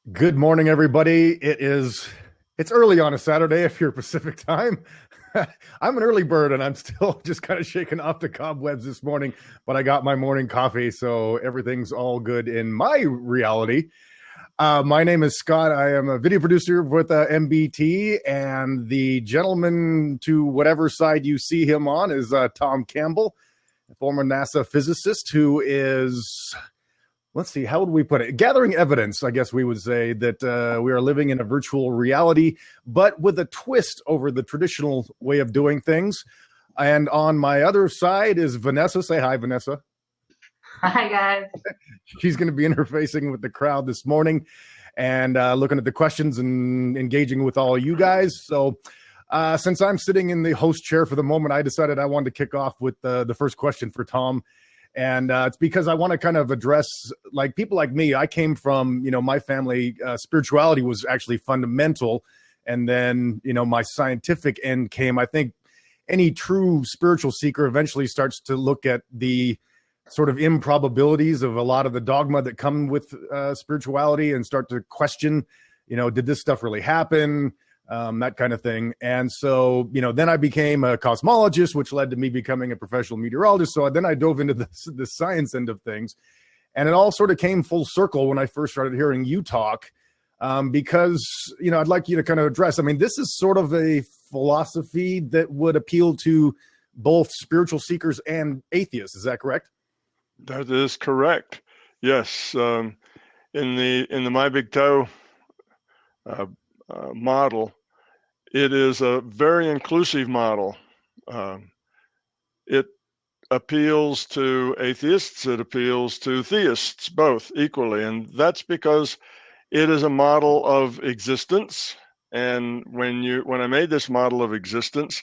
Good morning, everybody. It's early on a Saturday if you're Pacific time. I'm an early bird and I'm still just kind of shaking off the cobwebs this morning, but I got my morning coffee, so everything's all good in my reality. My name is Scott. I am a video producer with MBT, and the gentleman to whatever side you see him on is Tom Campbell, a former NASA physicist who is, let's see, how would we put it? Gathering evidence, I guess we would say, that we are living in a virtual reality, but with a twist over the traditional way of doing things. And on my other side is Vanessa. Say hi, Vanessa. Hi, guys. She's going to be interfacing with the crowd this morning and looking at the questions and engaging with all you guys. So since I'm sitting in the host chair for the moment, I decided I wanted to kick off with the first question for Tom. And it's because I want to kind of address, like, people like me. I came from, my family, spirituality was actually fundamental. And then, my scientific end came. I think any true spiritual seeker eventually starts to look at the sort of improbabilities of a lot of the dogma that come with spirituality and start to question, did this stuff really happen? That kind of thing. And so, then I became a cosmologist, which led to me becoming a professional meteorologist. So then I dove into the science end of things. And it all sort of came full circle when I first started hearing you talk, because, I'd like you to kind of address, this is sort of a philosophy that would appeal to both spiritual seekers and atheists. Is that correct? That is correct. Yes. In the My Big Toe model, it is a very inclusive model. It appeals to atheists, it appeals to theists, both equally. And that's because it is a model of existence. And when I made this model of existence,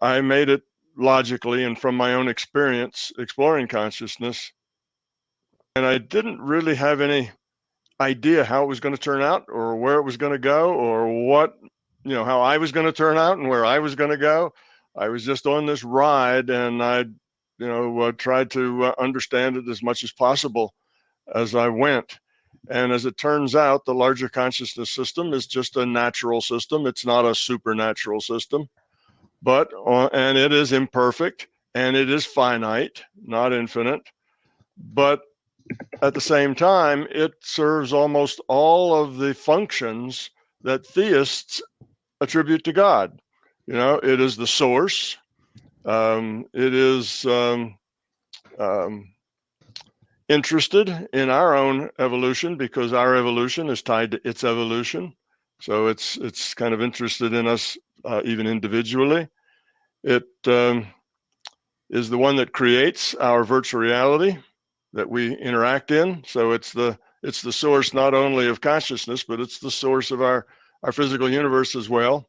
I made it logically and from my own experience exploring consciousness. And I didn't really have any idea how it was going to turn out or where it was going to go or what, how I was going to turn out and where I was going to go. I was just on this ride, and I, tried to understand it as much as possible as I went. And as it turns out, the larger consciousness system is just a natural system. It's not a supernatural system, and it is imperfect and it is finite, not infinite. But at the same time, it serves almost all of the functions that theists attribute to God. It is the source. It is interested in our own evolution because our evolution is tied to its evolution. So it's kind of interested in us even individually. It is the one that creates our virtual reality that we interact in. So it's the source not only of consciousness, but it's the source of our physical universe as well.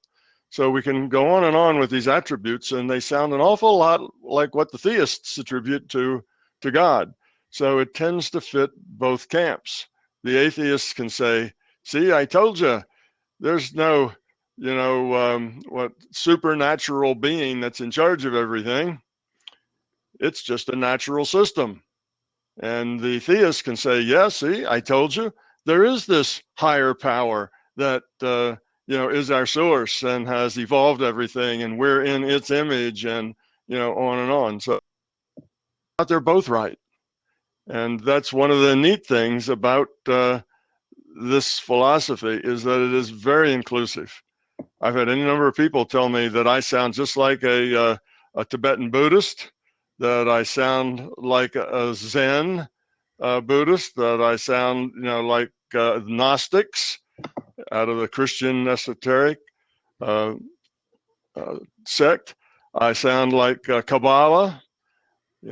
So we can go on and on with these attributes, and they sound an awful lot like what the theists attribute to God. So it tends to fit both camps. The atheists can say, see, I told you, there's no, supernatural being that's in charge of everything. It's just a natural system. And the theists can say, yeah, see, I told you, there is this higher power that, is our source and has evolved everything, and we're in its image, and, on and on. So they're both right. And that's one of the neat things about this philosophy, is that it is very inclusive. I've had any number of people tell me that I sound just like a Tibetan Buddhist, that I sound like a Zen Buddhist, that I sound, like Gnostics out of the Christian esoteric sect. I sound like Kabbalah.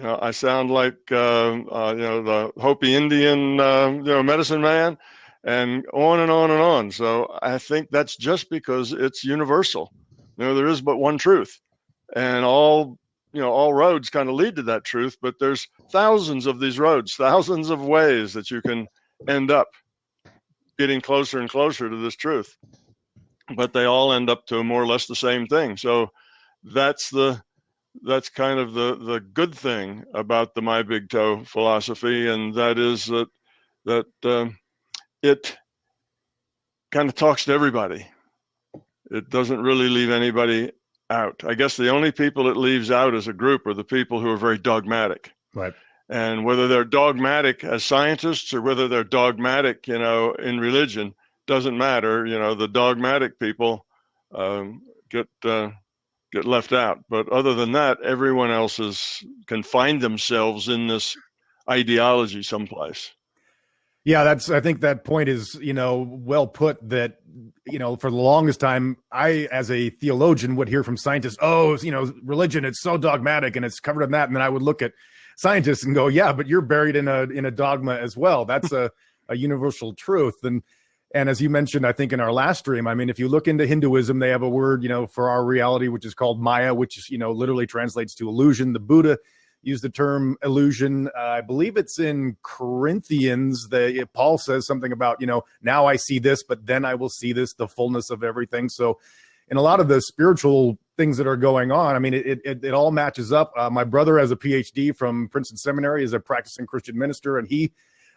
I sound like the Hopi Indian medicine man, and on and on and on. So I think that's just because it's universal. There is but one truth, and all roads kind of lead to that truth, but there's thousands of these roads, thousands of ways that you can end up getting closer and closer to this truth, but they all end up to more or less the same thing. So that's kind of the good thing about the My Big Toe philosophy, and that is that it kind of talks to everybody. It doesn't really leave anybody out. I guess the only people it leaves out as a group are the people who are very dogmatic. Right. And whether they're dogmatic as scientists or whether they're dogmatic, in religion, doesn't matter. The dogmatic people get left out. But other than that, everyone else can find themselves in this ideology someplace. Yeah, I think that point is, well put, that, for the longest time, I, as a theologian, would hear from scientists, oh, religion, it's so dogmatic and it's covered in that. And then I would look at scientists and go, yeah, but you're buried in a dogma as well. That's a universal truth. And as you mentioned, I think in our last stream, I mean, if you look into Hinduism, they have a word, for our reality, which is called Maya, which is, literally translates to illusion. The Buddha used the term illusion. I believe it's in Corinthians that Paul says something about, now I see this, but then I will see this, the fullness of everything. So in a lot of the spiritual things that are going on, I mean, it all matches up. My brother has a PhD from Princeton Seminary, is a practicing Christian minister, and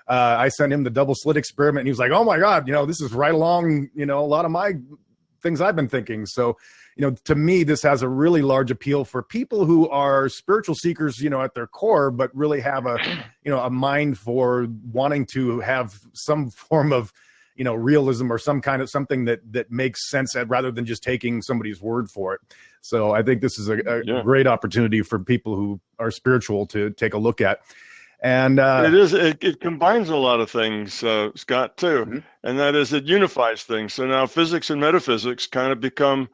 I sent him the double slit experiment, and he was like, oh my God, this is right along, a lot of my things I've been thinking. So, to me, this has a really large appeal for people who are spiritual seekers, at their core, but really have a mind for wanting to have some form of, realism or some kind of something that makes sense rather than just taking somebody's word for it. So I think this is a great opportunity for people who are spiritual to take a look at. And it combines a lot of things, Scott, too. Mm-hmm. And that is, it unifies things. So now physics and metaphysics kind of become,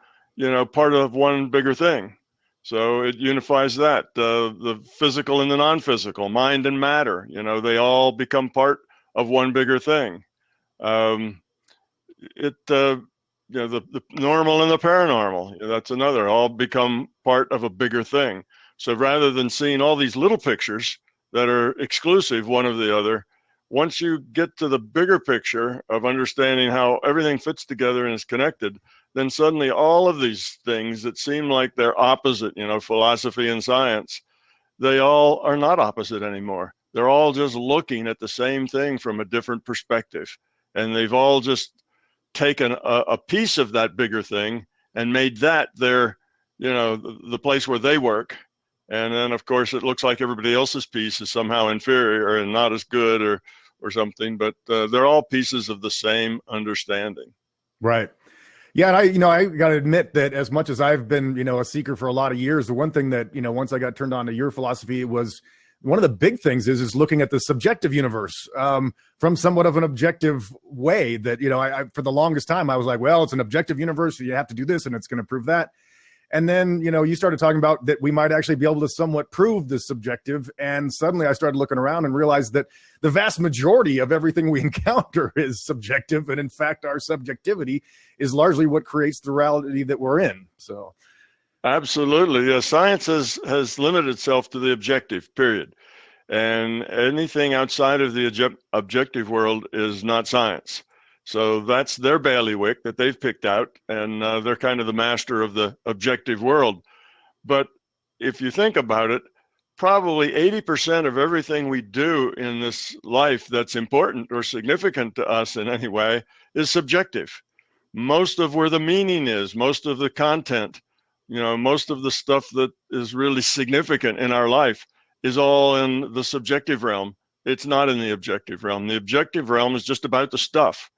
part of one bigger thing. So it unifies that, the physical and the non-physical, mind and matter, they all become part of one bigger thing. The normal and the paranormal, that's another, all become part of a bigger thing. So rather than seeing all these little pictures that are exclusive one of the other, once you get to the bigger picture of understanding how everything fits together and is connected, then suddenly all of these things that seem like they're opposite, philosophy and science, they all are not opposite anymore. They're all just looking at the same thing from a different perspective. And they've all just taken a piece of that bigger thing and made that their, the place where they work. And then, of course, it looks like everybody else's piece is somehow inferior and not as good or something, but they're all pieces of the same understanding. Right. Yeah. And I got to admit that as much as I've been, a seeker for a lot of years, the one thing that, once I got turned on to your philosophy, it was one of the big things is looking at the subjective universe from somewhat of an objective way that, I for the longest time, I was like, well, it's an objective universe. So you have to do this and it's going to prove that. And then, you started talking about that we might actually be able to somewhat prove the subjective. And suddenly I started looking around and realized that the vast majority of everything we encounter is subjective. And in fact, our subjectivity is largely what creates the reality that we're in. So. Absolutely. Yeah, science has limited itself to the objective, period. And anything outside of the objective world is not science. So that's their bailiwick that they've picked out, and they're kind of the master of the objective world. But if you think about it, probably 80% of everything we do in this life that's important or significant to us in any way is subjective. Most of where the meaning is, most of the content, most of the stuff that is really significant in our life is all in the subjective realm. It's not in the objective realm. The objective realm is just about the stuff.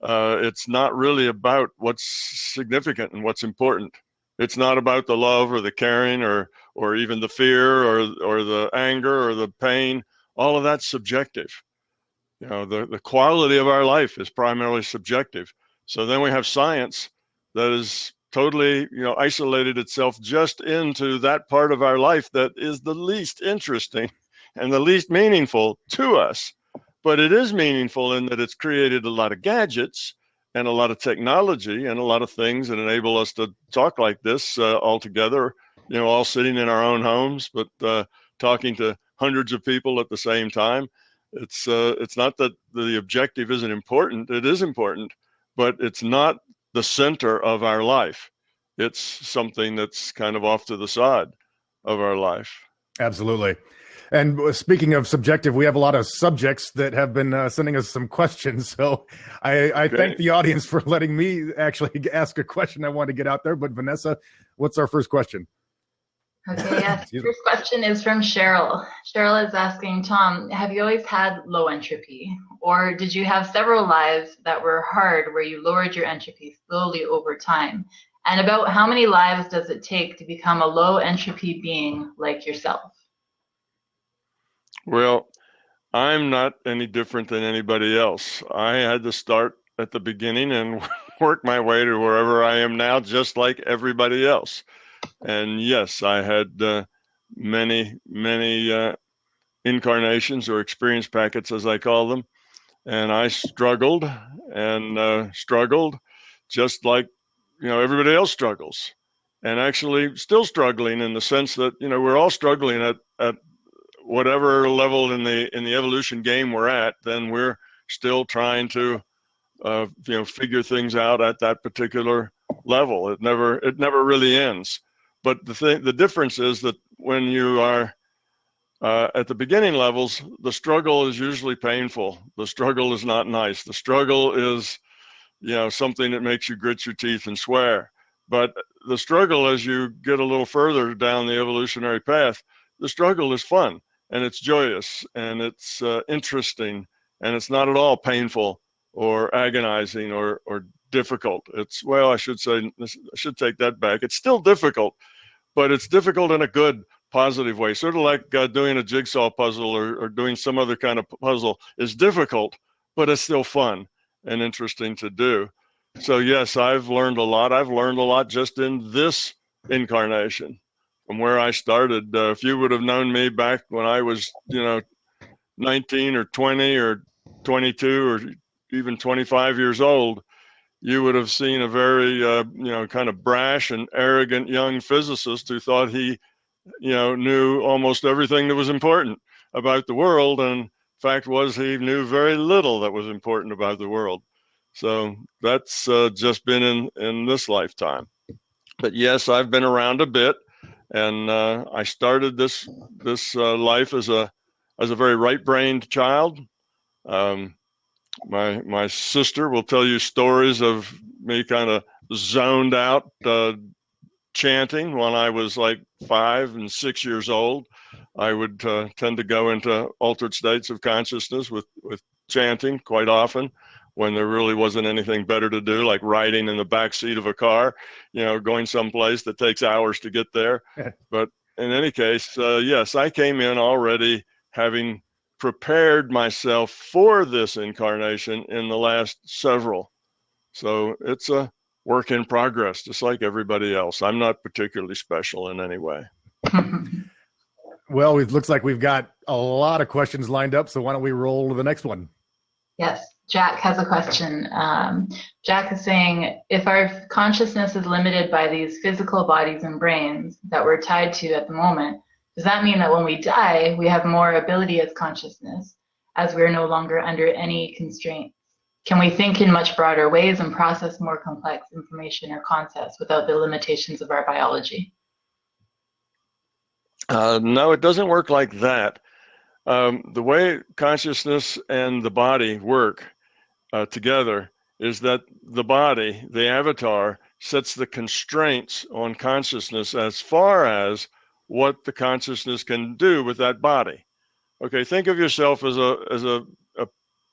It's not really about what's significant and what's important. It's not about the love or the caring or even the fear or the anger or the pain. All of that's subjective. The quality of our life is primarily subjective. So then we have science that is totally, isolated itself just into that part of our life that is the least interesting and the least meaningful to us. But it is meaningful in that it's created a lot of gadgets and a lot of technology and a lot of things that enable us to talk like this all together, all sitting in our own homes, but talking to hundreds of people at the same time. It's not that the objective isn't important. It is important, but it's not the center of our life. It's something that's kind of off to the side of our life. Absolutely. And speaking of subjective, we have a lot of subjects that have been sending us some questions. So I thank the audience for letting me actually ask a question I want to get out there. But Vanessa, what's our first question? Okay, yes. First question is from Cheryl. Cheryl is asking, Tom, have you always had low entropy? Or did you have several lives that were hard where you lowered your entropy slowly over time? And about how many lives does it take to become a low entropy being like yourself? Well, I'm not any different than anybody else. I had to start at the beginning and work my way to wherever I am now, just like everybody else. And yes, I had many incarnations or experience packets, as I call them. And I struggled and struggled just like, everybody else struggles. And actually still struggling in the sense that, we're all struggling at whatever level in the evolution game we're at, then we're still trying to figure things out at that particular level. It never really ends. But the difference is that when you are at the beginning levels, the struggle is usually painful. The struggle is not nice. The struggle is something that makes you grit your teeth and swear. But the struggle, as you get a little further down the evolutionary path, the struggle is fun and it's joyous and it's interesting and it's not at all painful or agonizing or difficult. It's, well, I should take that back. It's still difficult, but it's difficult in a good, positive way. Sort of like doing a jigsaw puzzle or doing some other kind of puzzle is difficult, but it's still fun and interesting to do. So yes, I've learned a lot. I've learned a lot just in this incarnation from where I started. If you would have known me back when I was, 19 or 20 or 22 or even 25 years old, you would have seen a very, kind of brash and arrogant young physicist who thought he, knew almost everything that was important about the world. And fact was, he knew very little that was important about the world. So that's just been in this lifetime. But yes, I've been around a bit, and I started this life as a very right-brained child. My sister will tell you stories of me kind of zoned out chanting when I was like 5 and 6 years old. I would tend to go into altered states of consciousness with chanting quite often when there really wasn't anything better to do, like riding in the back seat of a car, going someplace that takes hours to get there. But in any case, yes, I came in already having prepared myself for this incarnation in the last several. So it's a work in progress, just like everybody else. I'm not particularly special in any way. Well, it looks like we've got a lot of questions lined up, so why don't we roll to the next one? Yes, Jack has a question. Jack is saying, if our consciousness is limited by these physical bodies and brains that we're tied to at the moment, does that mean that when we die, we have more ability as consciousness, as we're no longer under any constraints? Can we think in much broader ways and process more complex information or concepts without the limitations of our biology? No, it doesn't work like that. The way consciousness and the body work together is that the body, the avatar, sets the constraints on consciousness as far as what the consciousness can do with that body. Okay, think of yourself as a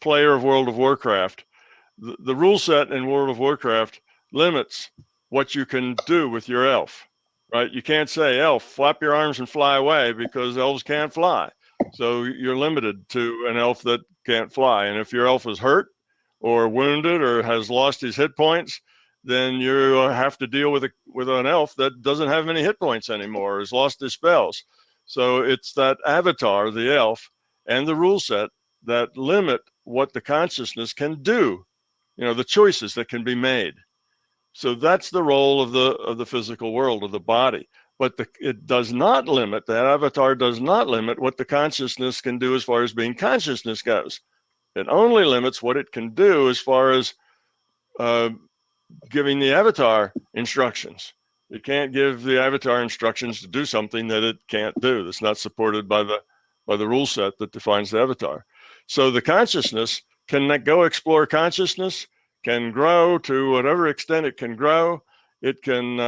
player of World of Warcraft. The rule set in World of Warcraft limits what you can do with your elf, right? You can't say, elf, flap your arms and fly away, because elves can't fly. So you're limited to an elf that can't fly. And if your elf is hurt or wounded or has lost his hit points, then you have to deal with an elf that doesn't have many hit points anymore, has lost his spells. So it's that avatar, the elf, and the rule set that limit what the consciousness can do, the choices that can be made. So that's the role of the physical world, of the body. But it does not limit, that avatar does not limit what the consciousness can do as far as being consciousness goes. It only limits what it can do as far as giving the avatar instructions. It can't give the avatar instructions to do something that it can't do, that's not supported by by the rule set that defines the avatar. So the consciousness can go explore consciousness, can grow to whatever extent it can grow. It can,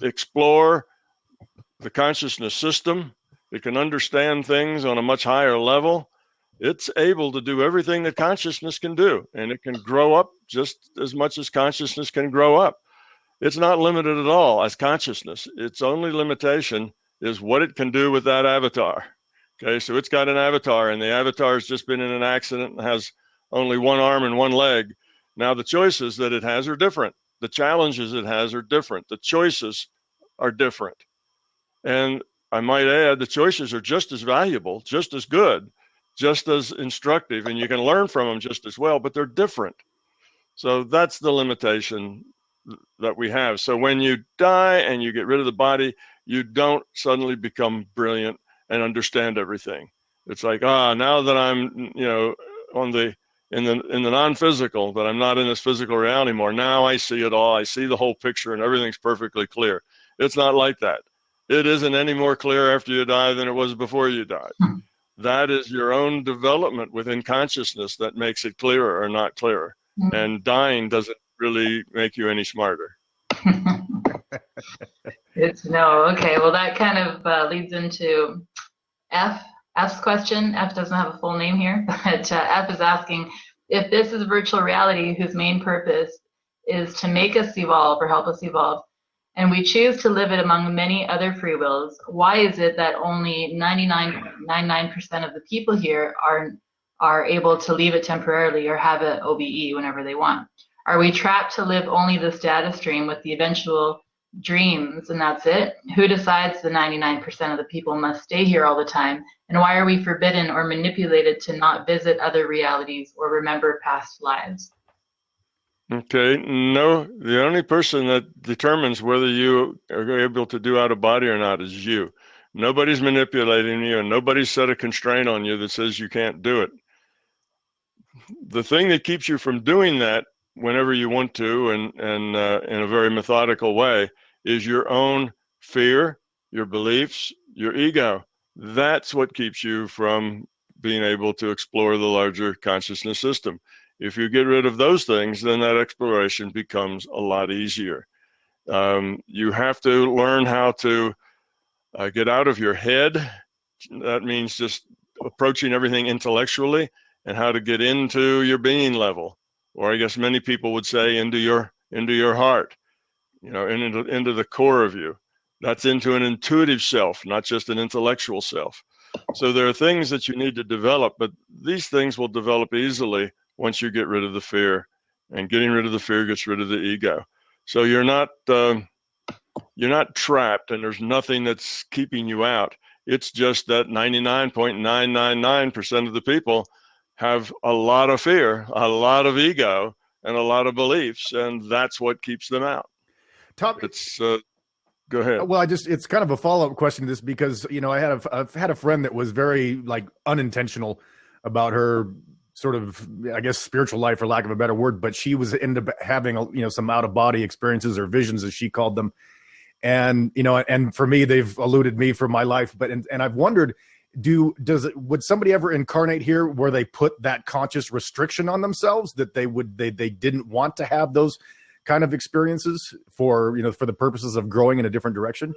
explore the consciousness system. It can understand things on a much higher level. It's able to do everything that consciousness can do, and it can grow up just as much as consciousness can grow up. It's not limited at all as consciousness. Its only limitation is what it can do with that avatar. Okay, so it's got an avatar, and the avatar has just been in an accident and has only one arm and one leg. Now the choices that it has are different. The challenges it has are different. The choices are different. And I might add, the choices are just as valuable, just as good, just as instructive, and you can learn from them just as well, but they're different. So that's the limitation that we have. So when you die and you get rid of the body, you don't suddenly become brilliant and understand everything. It's like, now that I'm, in the non-physical, that I'm not in this physical reality anymore, now I see it all. I see the whole picture and everything's perfectly clear. It's not like that. It isn't any more clear after you die than it was before you died. That is your own development within consciousness that makes it clearer or not clearer. And dying doesn't really make you any smarter. Good to know. Okay, well, that kind of leads into F's question. F doesn't have a full name here, but F is asking, if this is virtual reality whose main purpose is to make us evolve or help us evolve, and we choose to live it among many other free wills, why is it that only 99.99% of the people here are able to leave it temporarily or have it OBE whenever they want? Are we trapped to live only this data stream with the eventual dreams and that's it? Who decides the 99% of the people must stay here all the time? And why are we forbidden or manipulated to not visit other realities or remember past lives? Okay, no, the only person that determines whether you are able to do out of body or not is you. Nobody's manipulating you, and nobody's set a constraint on you that says you can't do it. The thing that keeps you from doing that whenever you want to and in a very methodical way is your own fear, your beliefs, your ego. That's what keeps you from being able to explore the larger consciousness system. If you get rid of those things, then that exploration becomes a lot easier. You have to learn how to get out of your head. That means just approaching everything intellectually, and how to get into your being level, or I guess many people would say into your heart, into the core of you. That's into an intuitive self, not just an intellectual self. So there are things that you need to develop, but these things will develop easily once you get rid of the fear, and getting rid of the fear gets rid of the ego. So you're not trapped, and there's nothing that's keeping you out. It's just that 99.999% of the people have a lot of fear, a lot of ego, and a lot of beliefs, and that's what keeps them out. Tom, go ahead. Well, it's kind of a follow-up question to this, because I've had a friend that was very unintentional about her sort of, I guess, spiritual life, for lack of a better word, but she was into having some out-of-body experiences or visions, as she called them. And and for me, they've eluded me from my life. But and I've wondered, would somebody ever incarnate here where they put that conscious restriction on themselves that they didn't want to have those kind of experiences for the purposes of growing in a different direction?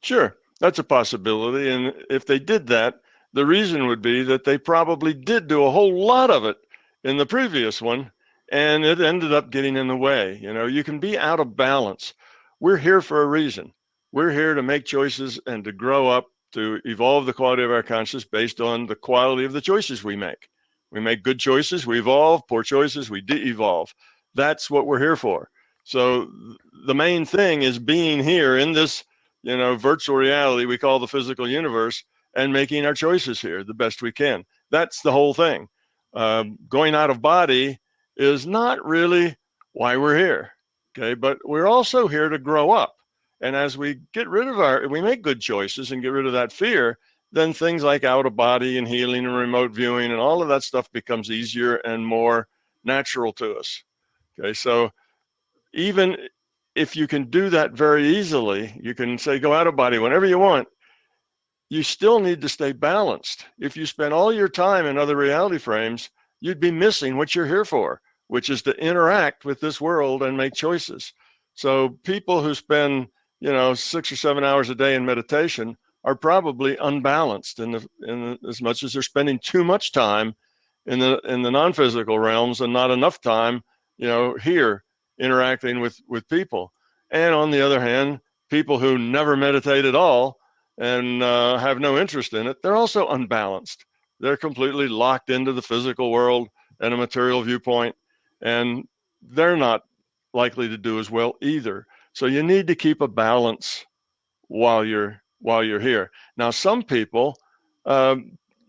Sure, that's a possibility. And if they did that, the reason would be that they probably did do a whole lot of it in the previous one, and it ended up getting in the way. You can be out of balance. We're here for a reason. We're here to make choices and to grow up, to evolve the quality of our consciousness based on the quality of the choices we make. We make good choices, we evolve. Poor choices, we de-evolve. That's what we're here for. So the main thing is being here in this, virtual reality we call the physical universe, and making our choices here the best we can. That's the whole thing. Going out of body is not really why we're here. Okay, but we're also here to grow up. And as we get rid of we make good choices and get rid of that fear, then things like out of body and healing and remote viewing and all of that stuff becomes easier and more natural to us. Okay, so even if you can do that very easily, you can say go out of body whenever you want. you still need to stay balanced. If you spend all your time in other reality frames, you'd be missing what you're here for, which is to interact with this world and make choices. So people who spend, 6 or 7 hours a day in meditation are probably unbalanced in as much as they're spending too much time in the non-physical realms and not enough time, here interacting with people. And on the other hand, people who never meditate at all and have no interest in it, they're also unbalanced. They're completely locked into the physical world and a material viewpoint, and they're not likely to do as well either. So you need to keep a balance while you're here. Now, some people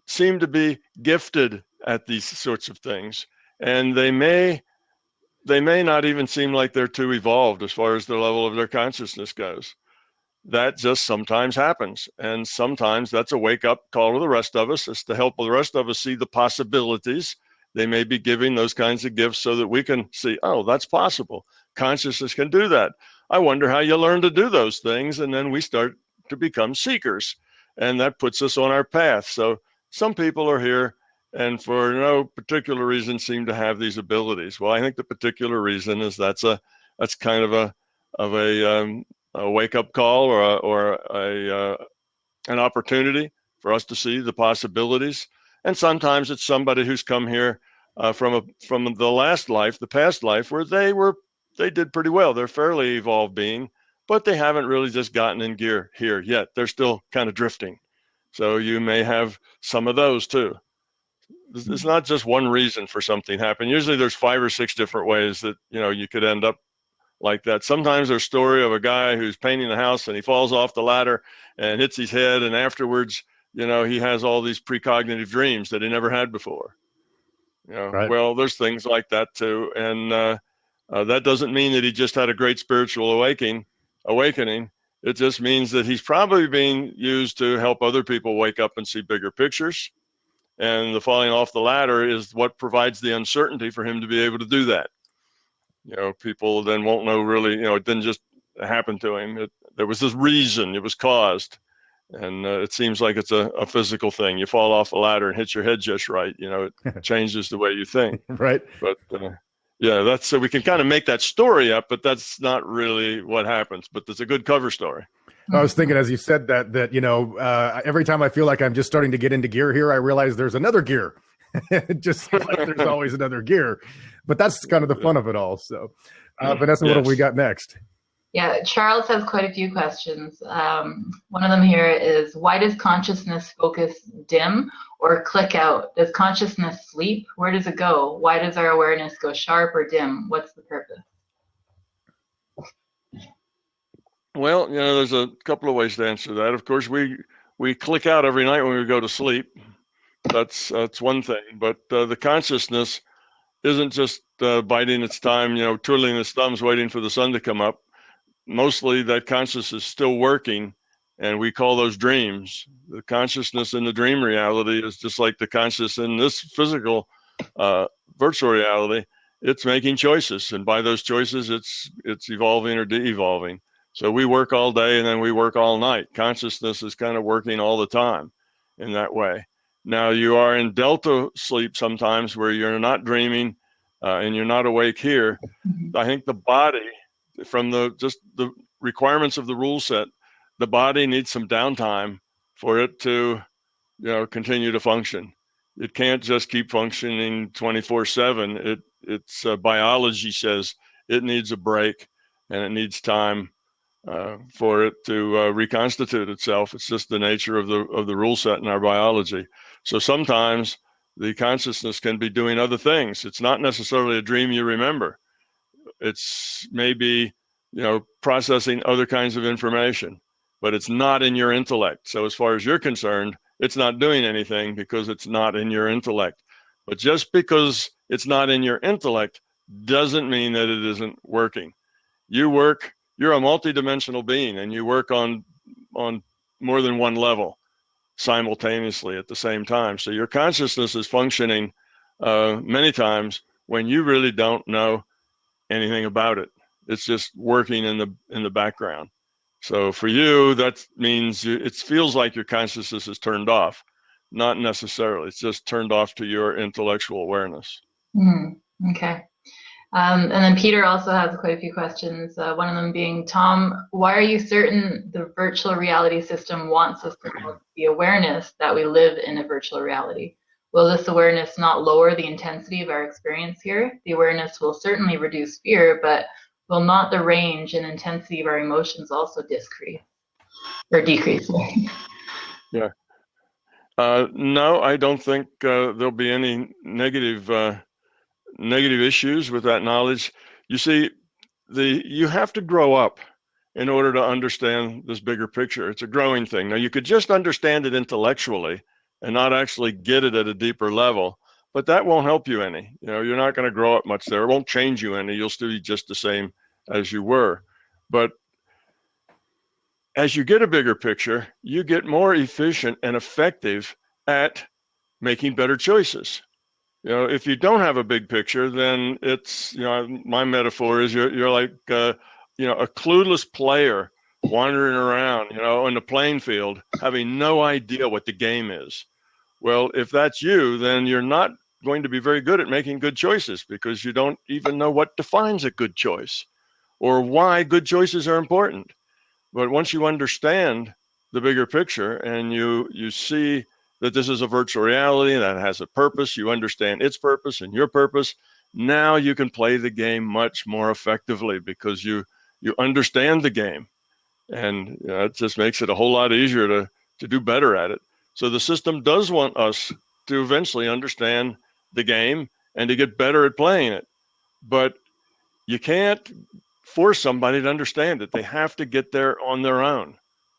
seem to be gifted at these sorts of things, and they may not even seem like they're too evolved as far as the level of their consciousness goes. That just sometimes happens. And sometimes that's a wake-up call to the rest of us. It's to help the rest of us see the possibilities. They may be giving those kinds of gifts so that we can see, oh, that's possible. Consciousness can do that. I wonder how you learn to do those things. And then we start to become seekers. And that puts us on our path. So some people are here and for no particular reason seem to have these abilities. Well, I think the particular reason is that's kind of a wake-up call or an opportunity for us to see the possibilities. And sometimes it's somebody who's come here from the last life, the past life, where they did pretty well. They're fairly evolved being, but they haven't really just gotten in gear here yet. They're still kind of drifting. So you may have some of those too. It's not just one reason for something to happen. Usually there's 5 or 6 different ways that you could end up like that. Sometimes there's a story of a guy who's painting a house and he falls off the ladder and hits his head, and afterwards, he has all these precognitive dreams that he never had before. Right. Well, there's things like that too, and that doesn't mean that he just had a great spiritual awakening. It just means that he's probably being used to help other people wake up and see bigger pictures. And the falling off the ladder is what provides the uncertainty for him to be able to do that. People then won't know really, it didn't just happen to him. There was this reason, it was caused. And it seems like it's a physical thing. You fall off a ladder and hit your head just right. It changes the way you think. Right. But that's so we can kind of make that story up, but that's not really what happens. But it's a good cover story. I was thinking as you said that every time I feel like I'm just starting to get into gear here, I realize there's another gear. Just like there's always another gear. But that's kind of the fun of it all. So, Vanessa, what have we got next? Yeah, Charles has quite a few questions. One of them here is, why does consciousness focus dim or click out? Does consciousness sleep? Where does it go? Why does our awareness go sharp or dim? What's the purpose? Well, there's a couple of ways to answer that. Of course, we click out every night when we go to sleep. That's one thing. But the consciousness isn't just biding its time, twiddling its thumbs, waiting for the sun to come up. Mostly that consciousness is still working, and we call those dreams. The consciousness in the dream reality is just like the consciousness in this physical virtual reality. It's making choices, and by those choices, it's evolving or de-evolving. So we work all day and then we work all night. Consciousness is kind of working all the time in that way. Now you are in delta sleep sometimes where you're not dreaming and you're not awake here. I think the body, from the requirements of the rule set, the body needs some downtime for it to continue to function. It can't just keep functioning 24/7. Its biology says it needs a break and it needs time for it to reconstitute itself. It's just the nature of the rule set in our biology. So sometimes the consciousness can be doing other things. It's not necessarily a dream you remember. It's maybe processing other kinds of information, but it's not in your intellect. So as far as you're concerned, it's not doing anything because it's not in your intellect. But just because it's not in your intellect doesn't mean that it isn't working. You're a multidimensional being, and you work on more than one level simultaneously at the same time. So your consciousness is functioning many times when you really don't know anything about it. It's just working in the background. So for you, that means it feels like your consciousness is turned off. Not necessarily. It's just turned off to your intellectual awareness. Okay. And then Peter also has quite a few questions. One of them being, Tom, why are you certain the virtual reality system wants us to have the awareness that we live in a virtual reality? Will this awareness not lower the intensity of our experience here? The awareness will certainly reduce fear, but will not the range and intensity of our emotions also decrease? Yeah. No, I don't think there'll be any negative issues with that knowledge. You see, you have to grow up in order to understand this bigger picture. It's a growing thing. Now, you could just understand it intellectually and not actually get it at a deeper level, but that won't help you any. You're not going to grow up much there. It won't change you any. You'll still be just the same as you were. But as you get a bigger picture, you get more efficient and effective at making better choices. If you don't have a big picture, then it's, my metaphor is you're like, a clueless player wandering around, in the playing field, having no idea what the game is. Well, if that's you, then you're not going to be very good at making good choices because you don't even know what defines a good choice or why good choices are important. But once you understand the bigger picture and you see that this is a virtual reality that has a purpose, you understand its purpose and your purpose, now you can play the game much more effectively because you understand the game. And it just makes it a whole lot easier to do better at it. So the system does want us to eventually understand the game and to get better at playing it. But you can't force somebody to understand it. They have to get there on their own.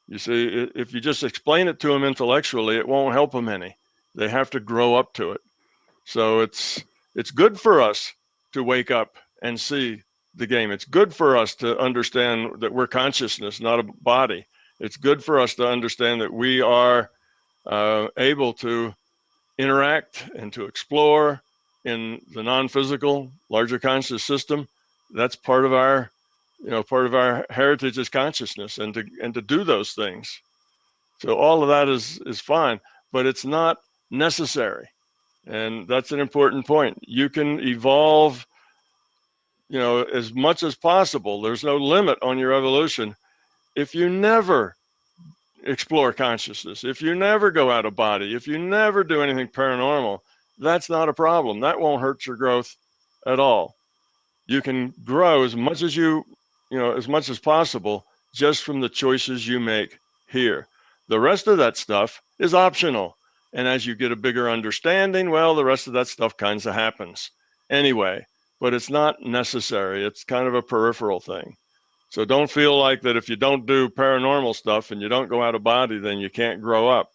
You see, if you just explain it to them intellectually, it won't help them any. They have to grow up to it. So it's good for us to wake up and see the game. It's good for us to understand that we're consciousness, not a body. It's good for us to understand that we are able to interact and to explore in the non-physical, larger conscious system. That's part of our heritage as consciousness, and to do those things. So all of that is fine, but it's not necessary. And that's an important point. You can evolve, as much as possible. There's no limit on your evolution. If you never explore consciousness, if you never go out of body, if you never do anything paranormal, that's not a problem. That won't hurt your growth at all. You can grow as much as as much as possible just from the choices you make here. The rest of that stuff is optional. And as you get a bigger understanding, well, the rest of that stuff kind of happens anyway, but it's not necessary. It's kind of a peripheral thing. So don't feel like that if you don't do paranormal stuff and you don't go out of body, then you can't grow up.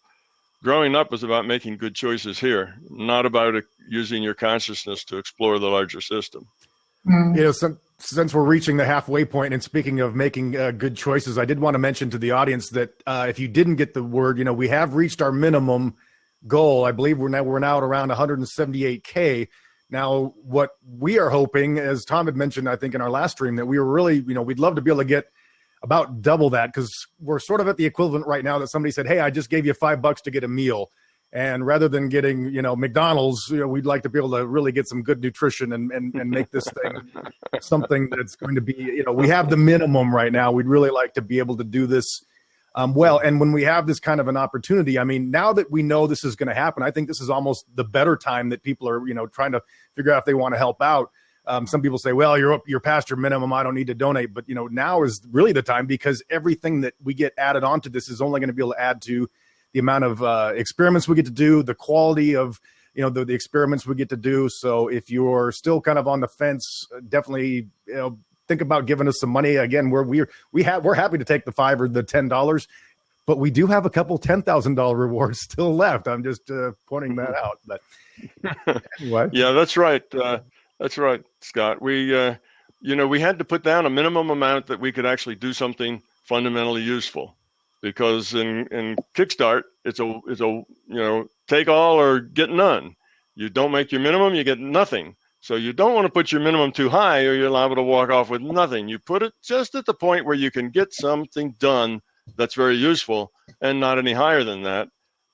Growing up is about making good choices here, not about using your consciousness to explore the larger system. Since we're reaching the halfway point, and speaking of making good choices, I did want to mention to the audience that if you didn't get the word, we have reached our minimum goal. I believe we're now at around 178K. Now, what we are hoping, as Tom had mentioned, I think in our last stream, that we were really, we'd love to be able to get about double that, because we're sort of at the equivalent right now that somebody said, hey, I just gave you $5 to get a meal. And rather than getting, McDonald's, we'd like to be able to really get some good nutrition and make this thing something that's going to be, we have the minimum right now. We'd really like to be able to do this well. And when we have this kind of an opportunity, I mean, now that we know this is going to happen, I think this is almost the better time that people are, trying to figure out if they want to help out. Some people say, well, you're past your minimum, I don't need to donate. But, now is really the time, because everything that we get added onto this is only going to be able to add to the amount of experiments we get to do, the quality of, the experiments we get to do. So if you're still kind of on the fence, definitely, think about giving us some money. Again, we're happy to take the $5 or the $10, but we do have a couple $10,000 rewards still left. I'm just pointing that out. But anyway. Yeah, that's right. That's right, Scott. We had to put down a minimum amount that we could actually do something fundamentally useful. Because in Kickstart, it's a take all or get none. You don't make your minimum, you get nothing. So you don't want to put your minimum too high or you're liable to walk off with nothing. You put it just at the point where you can get something done that's very useful and not any higher than that.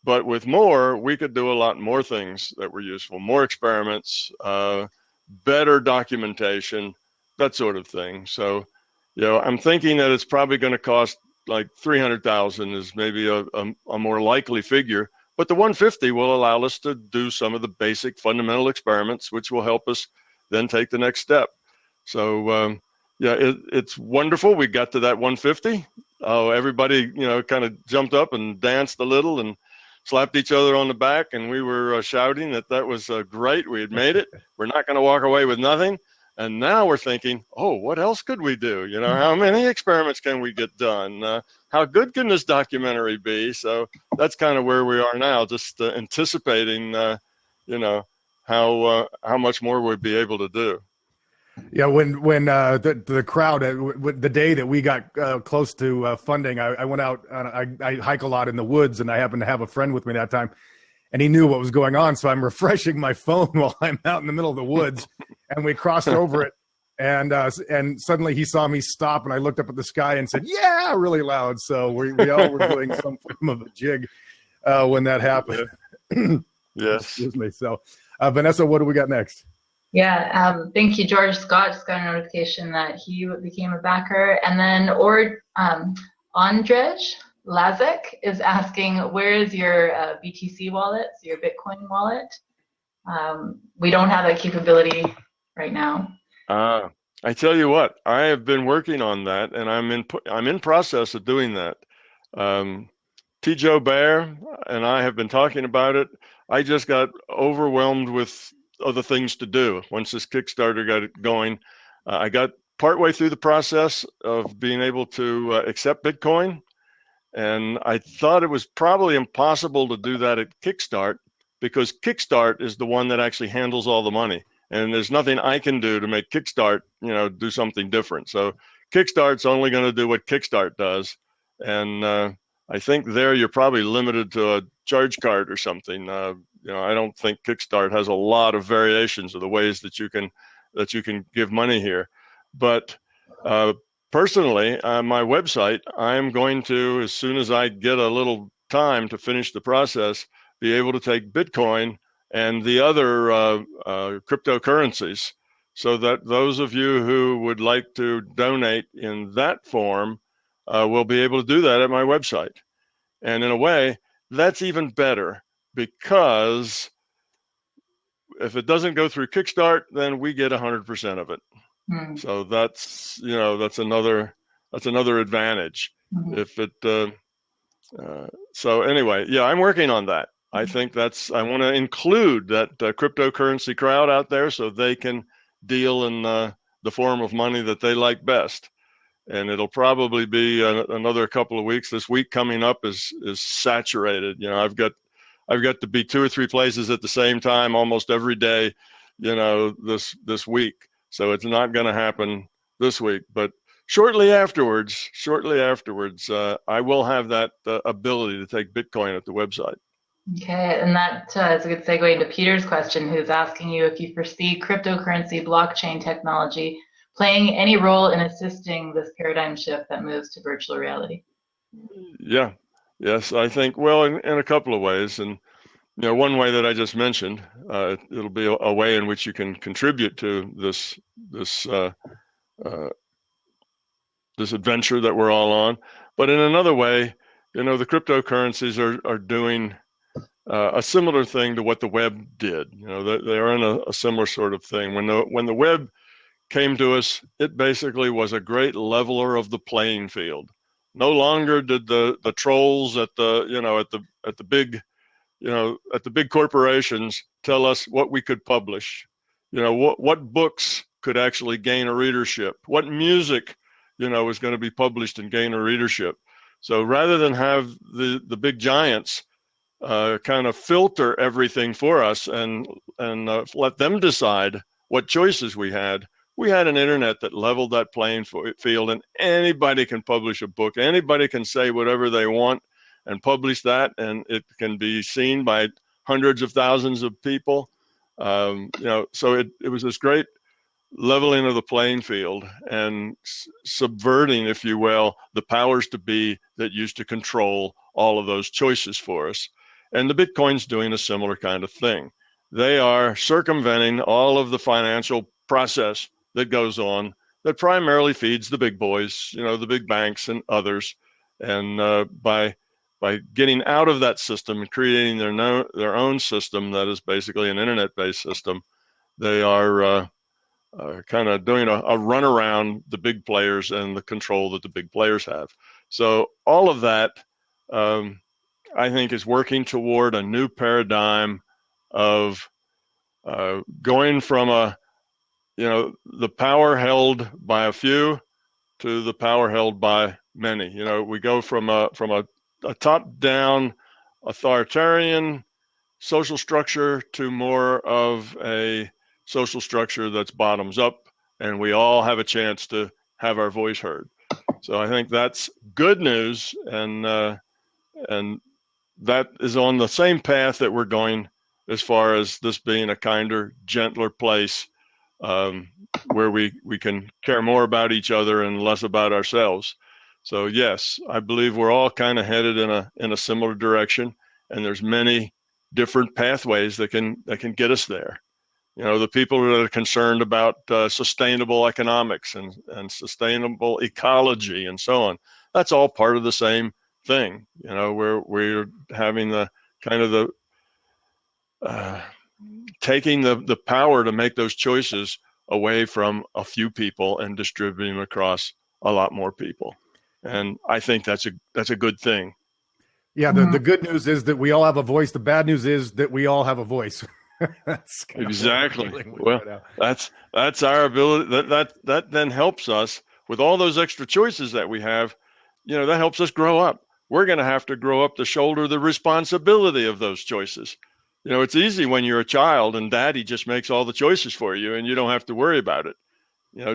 But with more, we could do a lot more things that were useful, more experiments, better documentation, that sort of thing. So, I'm thinking that it's probably going to cost like 300,000 is maybe a more likely figure. But the 150 will allow us to do some of the basic fundamental experiments, which will help us then take the next step. So, it's wonderful. We got to that 150. Oh, everybody, kind of jumped up and danced a little and slapped each other on the back. And we were shouting that was great. We had made it. We're not going to walk away with nothing. And now we're thinking, oh, what else could we do? How many experiments can we get done? How good can this documentary be? So that's kind of where we are now, just anticipating, how much more we'd be able to do. Yeah, when the crowd, the day that we got close to funding, I went out, I hike a lot in the woods, and I happened to have a friend with me that time, and he knew what was going on, so I'm refreshing my phone while I'm out in the middle of the woods, and we crossed over it, and suddenly he saw me stop, and I looked up at the sky and said, "Yeah," really loud. So we all were doing some form of a jig when that happened. Yes. Excuse me. So, Vanessa, what do we got next? Yeah, thank you, George. Scott just got a notification that he became a backer. And then Andrej Lazek is asking, where is your BTC wallet, so your Bitcoin wallet? We don't have that capability right now. I tell you what, I have been working on that, and I'm in process of doing that. T. Joe Bear and I have been talking about it. I just got overwhelmed with other things to do once this Kickstarter got it going. I got partway through the process of being able to accept Bitcoin, and I thought it was probably impossible to do that at Kickstart because Kickstart is the one that actually handles all the money, and there's nothing I can do to make Kickstart, do something different. So Kickstart's only going to do what Kickstart does, and I think there you're probably limited to a charge card or something. I don't think Kickstart has a lot of variations of the ways that you can give money here. But personally, my website, I'm going to, as soon as I get a little time to finish the process, be able to take Bitcoin and the other cryptocurrencies, so that those of you who would like to donate in that form will be able to do that at my website. And in a way, that's even better, because if it doesn't go through Kickstart, then we get 100% of it. Mm. So that's another advantage. Mm-hmm. If it so anyway, yeah, I'm working on that. I think I want to include that cryptocurrency crowd out there so they can deal in the form of money that they like best. And it'll probably be another couple of weeks. This week coming up is saturated. I've got to be 2 or 3 places at the same time almost every day, this week. So it's not going to happen this week, but shortly afterwards, I will have that ability to take Bitcoin at the website. Okay, and that is a good segue into Peter's question, who's asking you if you foresee cryptocurrency blockchain technology playing any role in assisting this paradigm shift that moves to virtual reality. Yeah, yes, I think, well, in a couple of ways. And, one way that I just mentioned, it'll be a way in which you can contribute to this adventure that we're all on. But in another way, the cryptocurrencies are doing a similar thing to what the web did. They are in a similar sort of thing. When the web came to us, it basically was a great leveler of the playing field. No longer did the trolls at the big corporations tell us what we could publish, what books could actually gain a readership, what music was going to be published and gain a readership. So rather than have the big giants kind of filter everything for us and let them decide what choices we had an internet that leveled that playing field, and anybody can publish a book. Anybody can say whatever they want and publish that, and it can be seen by hundreds of thousands of people. So it was this great leveling of the playing field and subverting, if you will, the powers to be that used to control all of those choices for us. And the Bitcoin's doing a similar kind of thing. They are circumventing all of the financial process that goes on that primarily feeds the big boys, the big banks and others. And by getting out of that system and creating their own system that is basically an internet-based system, they are kind of doing a run around the big players and the control that the big players have. So all of that, I think, is working toward a new paradigm of going from the power held by a few to the power held by many. We go from a top-down authoritarian social structure to more of a social structure that's bottoms up, and we all have a chance to have our voice heard. So I think that's good news, and that is on the same path that we're going as far as this being a kinder, gentler place where we can care more about each other and less about ourselves. So yes, I believe we're all kind of headed in a similar direction, and there's many different pathways that can get us there. The people that are concerned about sustainable economics and sustainable ecology and so on, that's all part of the same thing. We're having the kind of taking the power to make those choices away from a few people and distributing them across a lot more people. And I think that's a good thing. Yeah, the good news is that we all have a voice. The bad news is that we all have a voice. That's exactly. Well, that's our ability. That then helps us with all those extra choices that we have. That helps us grow up. We're going to have to grow up to shoulder the responsibility of those choices. It's easy when you're a child and daddy just makes all the choices for you and you don't have to worry about it.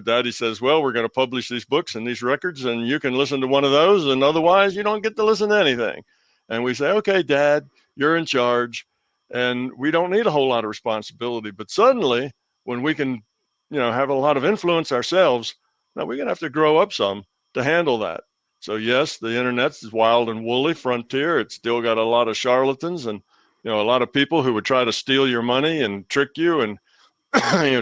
Daddy says, well, we're going to publish these books and these records and you can listen to one of those, and otherwise you don't get to listen to anything. And we say, okay, Dad, you're in charge. And we don't need a whole lot of responsibility. But suddenly, when we can, have a lot of influence ourselves, now we're going to have to grow up some to handle that. So yes, the internet's wild and woolly frontier. It's still got a lot of charlatans and, a lot of people who would try to steal your money and trick you and,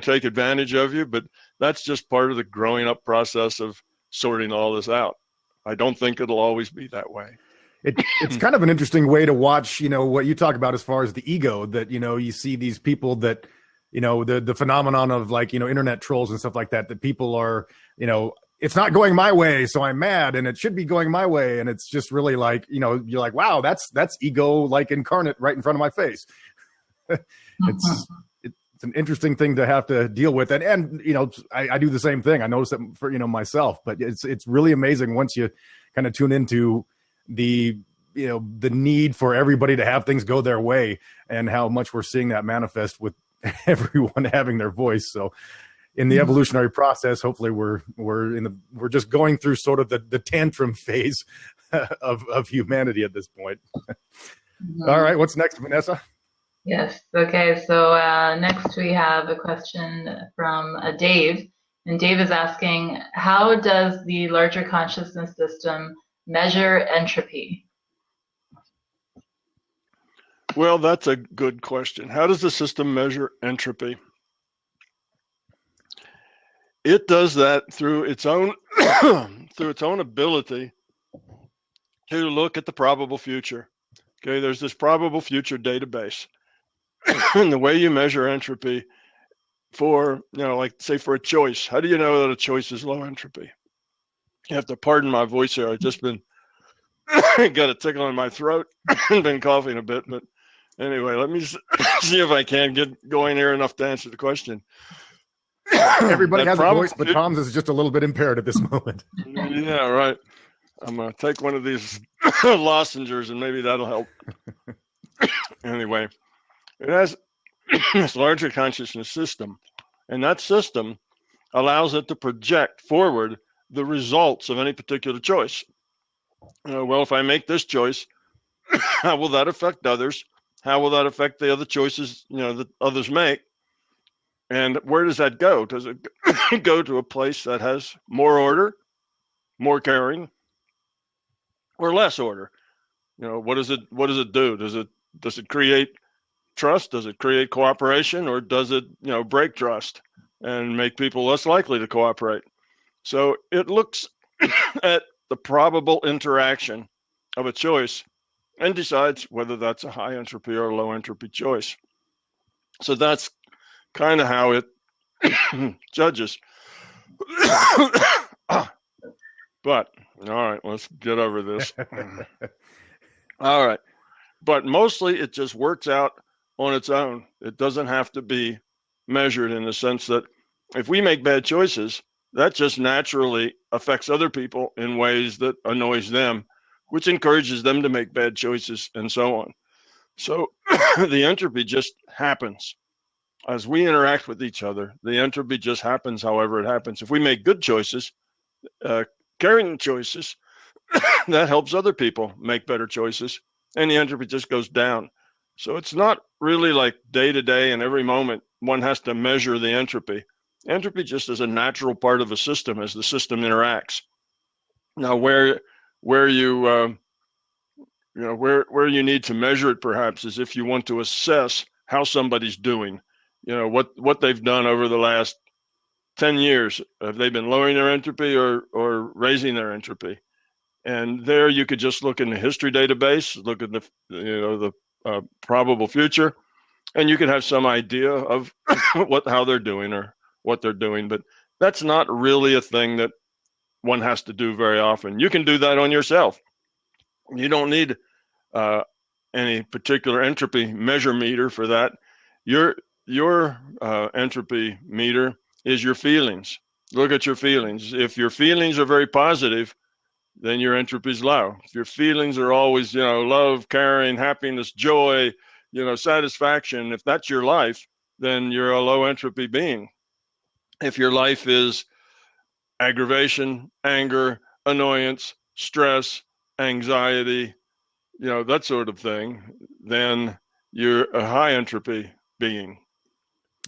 take advantage of you. But that's just part of the growing up process of sorting all this out. I don't think it'll always be that way. It's kind of an interesting way to watch, what you talk about as far as the ego, that, you see these people that, the phenomenon of internet trolls and stuff like that people are, it's not going my way, so I'm mad, and it should be going my way. And it's just really you're like, wow, that's ego incarnate right in front of my face. It's an interesting thing to have to deal with. And I do the same thing. I notice it for, myself, but it's really amazing once you kind of tune into the need for everybody to have things go their way, and how much we're seeing that manifest with everyone having their voice. So in the evolutionary process, hopefully we're just going through sort of the tantrum phase of humanity at this point. All right, what's next, Vanessa? Yes. Okay. So next we have a question from Dave, and Dave is asking, how does the larger consciousness system measure entropy? Well, that's a good question. How does the system measure entropy? It does that through its own ability to look at the probable future. Okay, there's this probable future database. And the way you measure entropy for, say for a choice, how do you know that a choice is low entropy? You have to pardon my voice here. I've just been got a tickle in my throat and been coughing a bit. But anyway, let me see if I can get going here enough to answer the question. Everybody has a voice, but Tom's is just a little bit impaired at this moment. Yeah, right. I'm going to take one of these lozenges and maybe that'll help. Anyway, it has this larger consciousness system, and that system allows it to project forward the results of any particular choice. Well, if I make this choice, how will that affect others? How will that affect the other choices, that others make? And where does that go? Does it go to a place that has more order, more caring, or less order? What does it do? Does it create trust? Does it create cooperation, or does it, break trust and make people less likely to cooperate? So it looks at the probable interaction of a choice and decides whether that's a high entropy or a low entropy choice. So that's kind of how it judges. But all right, let's get over this. All right. But mostly it just works out on its own. It doesn't have to be measured, in the sense that if we make bad choices, that just naturally affects other people in ways that annoys them, which encourages them to make bad choices, and so on. So the entropy just happens. As we interact with each other, the entropy just happens however it happens. If we make good choices, caring choices, that helps other people make better choices, and the entropy just goes down. So it's not really like day to day and every moment one has to measure the entropy. Entropy just is a natural part of a system as the system interacts. Now, where you need to measure it perhaps is if you want to assess how somebody's doing. What they've done over the last 10 years. Have they been lowering their entropy or raising their entropy? And there you could just look in the history database, look at the probable future, and you could have some idea of how they're doing or what they're doing. But that's not really a thing that one has to do very often. You can do that on yourself. You don't need any particular entropy measure meter for that. Your entropy meter is your feelings. Look at your feelings. If your feelings are very positive, then your entropy is low. If your feelings are always, love, caring, happiness, joy, satisfaction, if that's your life, then you're a low entropy being. If your life is aggravation, anger, annoyance, stress, anxiety, that sort of thing, then you're a high entropy being.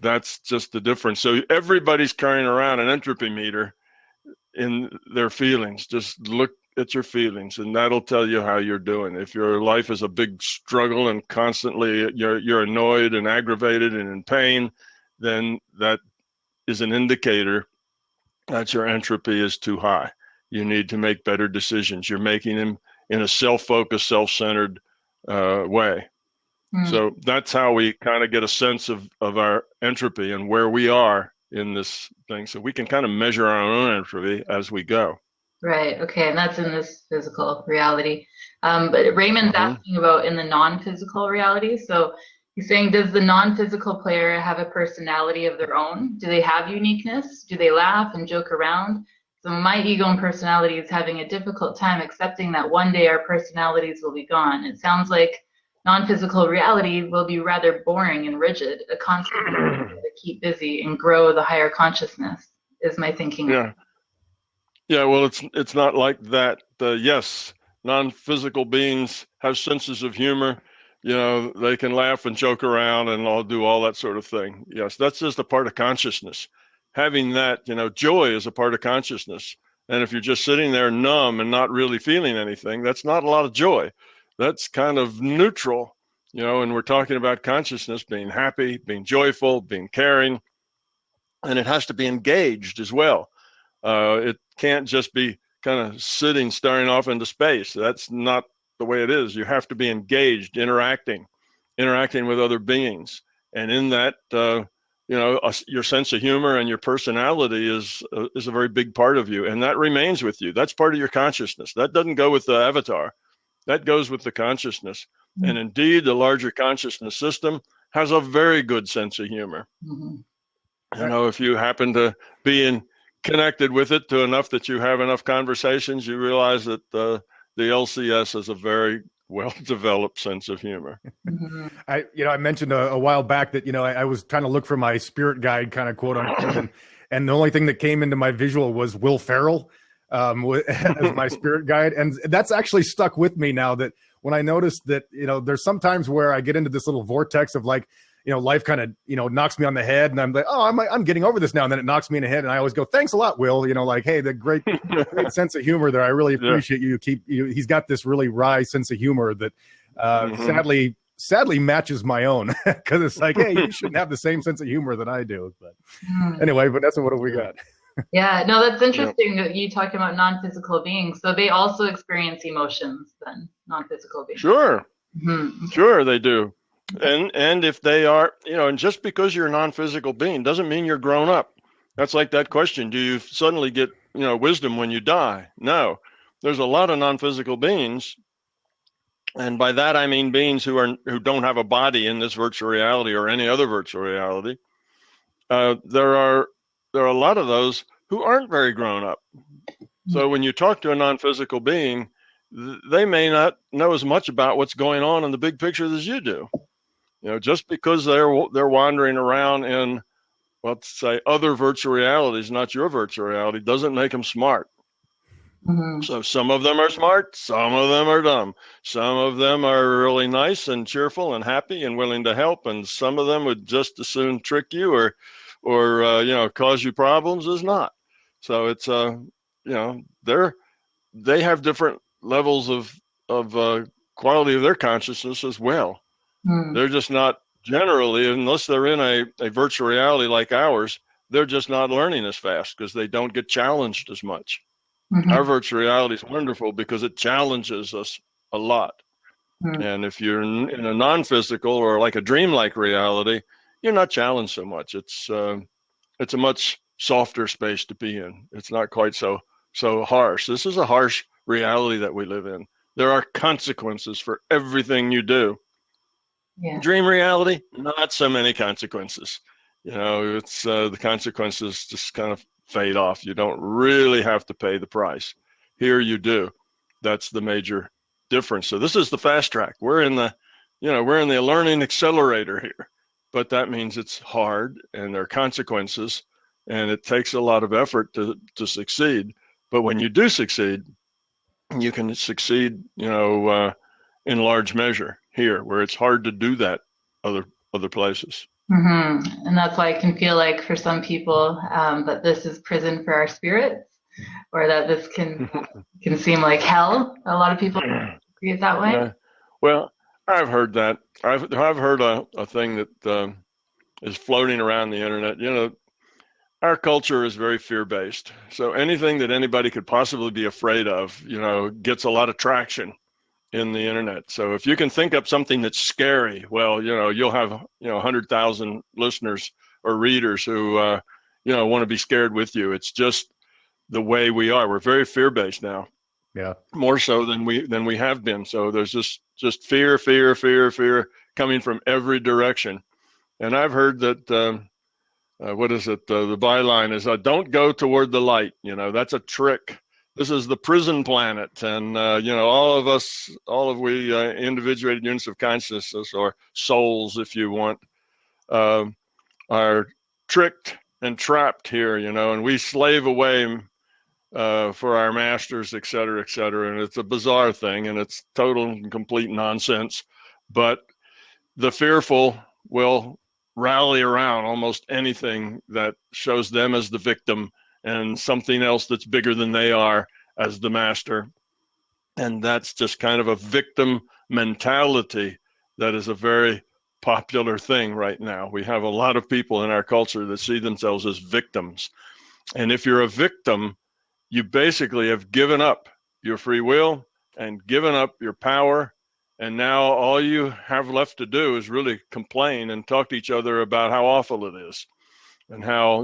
That's just the difference. So everybody's carrying around an entropy meter in their feelings. Just look at your feelings, and that'll tell you how you're doing. If your life is a big struggle and constantly you're annoyed and aggravated and in pain, then that is an indicator that your entropy is too high. You need to make better decisions. You're making them in a self-focused, self-centered way. So that's how we kind of get a sense of our entropy and where we are in this thing. So we can kind of measure our own entropy as we go. Right. Okay. And that's in this physical reality. But Raymond's asking about in the non-physical reality. So he's saying, does the non-physical player have a personality of their own? Do they have uniqueness? Do they laugh and joke around? So my ego and personality is having a difficult time accepting that one day our personalities will be gone. It sounds like non-physical reality will be rather boring and rigid, a constant to keep busy and grow the higher consciousness, is my thinking. Yeah, well, it's not like that. Yes, non-physical beings have senses of humor. They can laugh and joke around and all do all that sort of thing. Yes, that's just a part of consciousness. Having that, joy is a part of consciousness. And if you're just sitting there numb and not really feeling anything, that's not a lot of joy. That's kind of neutral, and we're talking about consciousness being happy, being joyful, being caring, and it has to be engaged as well. It can't just be kind of sitting, staring off into space. That's not the way it is. You have to be engaged, interacting with other beings. And in that, your sense of humor and your personality is a very big part of you, and that remains with you. That's part of your consciousness. That doesn't go with the avatar. That goes with the consciousness. And indeed, the larger consciousness system has a very good sense of humor. If you happen to be connected with it to enough that you have enough conversations, you realize that the LCS has a very well-developed sense of humor. I mentioned a while back that, I was trying to look for my spirit guide, kind of quote unquote, and the only thing that came into my visual was Will Ferrell as my spirit guide. And that's actually stuck with me now, that when I noticed that, there's sometimes where I get into this little vortex of like, life kind of, knocks me on the head, and I'm like, oh, I'm getting over this now. And then it knocks me in the head, and I always go, thanks a lot, Will. Like, hey, the great sense of humor there. I really appreciate you. He's got this really wry sense of humor that sadly matches my own, because it's like, hey, you shouldn't have the same sense of humor that I do. But anyway, Vanessa, what have we got? Yeah, no, that's interesting that you talking about non-physical beings. So they also experience emotions then, non-physical beings. Sure. Sure, they do. And if they are, and just because you're a non-physical being doesn't mean you're grown up. That's like that question, do you suddenly get, wisdom when you die? No. There's a lot of non-physical beings, and by that I mean beings who don't have a body in this virtual reality or any other virtual reality. There are a lot of those who aren't very grown up. So when you talk to a non-physical being, they may not know as much about what's going on in the big picture as you do. Just because they're wandering around in, let's say, other virtual realities, not your virtual reality, doesn't make them smart. So some of them are smart, some of them are dumb. Some of them are really nice and cheerful and happy and willing to help, and some of them would just as soon trick you or cause you problems as not. So it's they have different levels of quality of their consciousness as well. They're just not generally, unless they're in a virtual reality like ours, they're just not learning as fast because they don't get challenged as much. Our virtual reality is wonderful because it challenges us a lot. And if you're in a non-physical or like a dreamlike reality, you're not challenged so much. It's a much softer space to be in. It's not quite so harsh. This is a harsh reality that we live in. There are consequences for everything you do. Yeah. Dream reality, not so many consequences. It's the consequences just kind of fade off. You don't really have to pay the price. Here you do. That's the major difference. So this is the fast track. We're in the learning accelerator here, but that means it's hard and there are consequences, and it takes a lot of effort to succeed. But when you do succeed, you can succeed, in large measure here, where it's hard to do that other places. And that's why it can feel like for some people that this is prison for our spirits, or that this can seem like hell. A lot of people see it that way. Yeah. Well, I've heard that. I've heard a thing that is floating around the internet. Our culture is very fear-based. So anything that anybody could possibly be afraid of, gets a lot of traction in the internet. So if you can think up something that's scary, well, you'll have 100,000 listeners or readers who want to be scared with you. It's just the way we are. We're very fear-based now. Yeah. More so than we have been. So there's just fear coming from every direction. And I've heard that what is it? The byline is don't go toward the light. That's a trick. This is the prison planet, and all of we individuated units of consciousness, or souls, if you want, are tricked and trapped here. And we slave away for our masters, et cetera, and it's a bizarre thing, and it's total and complete nonsense. But the fearful will rally around almost anything that shows them as the victim and something else that's bigger than they are as the master. And that's just kind of a victim mentality that is a very popular thing right now. We have a lot of people in our culture that see themselves as victims. And if you're a victim, you basically have given up your free will and given up your power. And now all you have left to do is really complain and talk to each other about how awful it is, and how,